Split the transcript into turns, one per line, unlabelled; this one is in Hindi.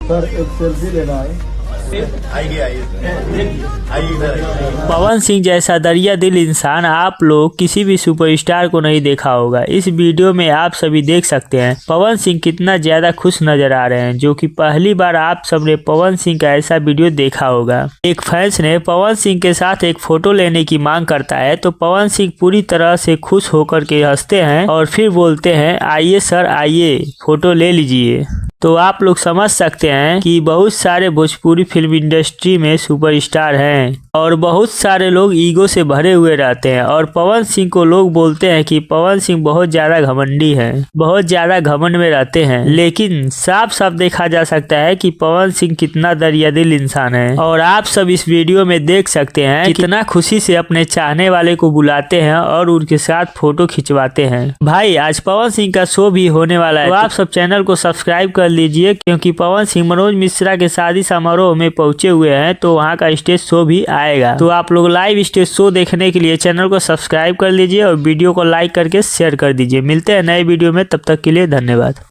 सर एक सेल्फी लेना है।
पवन सिंह जैसा दरिया दिल इंसान आप लोग किसी भी सुपरस्टार को नहीं देखा होगा। इस वीडियो में आप सभी देख सकते हैं पवन सिंह कितना ज्यादा खुश नजर आ रहे हैं, जो कि पहली बार आप सबने पवन सिंह का ऐसा वीडियो देखा होगा। एक फैंस ने पवन सिंह के साथ एक फोटो लेने की मांग करता है तो पवन सिंह पूरी तरह से खुश होकर के हंसते हैं और फिर बोलते हैं आइए सर आइए फोटो ले लीजिए। तो आप लोग समझ सकते हैं कि बहुत सारे भोजपुरी फिल्म इंडस्ट्री में सुपरस्टार हैं और बहुत सारे लोग ईगो से भरे हुए रहते हैं और पवन सिंह को लोग बोलते हैं कि पवन सिंह बहुत ज्यादा घमंडी हैं, बहुत ज्यादा घमंड में रहते हैं। लेकिन साफ साफ देखा जा सकता है कि पवन सिंह कितना दरियादिल इंसान है और आप सब इस वीडियो में देख सकते हैं कितना खुशी से अपने चाहने वाले को बुलाते हैं और उनके साथ फोटो खिंचवाते हैं। भाई आज पवन सिंह का शो भी होने वाला है, तो आप सब चैनल को सब्सक्राइब कर लीजिए, क्योंकि पवन सिंह मनोज मिश्रा के शादी समारोह में पहुंचे हुए हैं तो वहां का स्टेज शो भी आएगा। तो आप लोग लाइव स्टेज शो देखने के लिए चैनल को सब्सक्राइब कर लीजिए और वीडियो को लाइक करके शेयर कर दीजिए। मिलते हैं नए वीडियो में, तब तक के लिए धन्यवाद।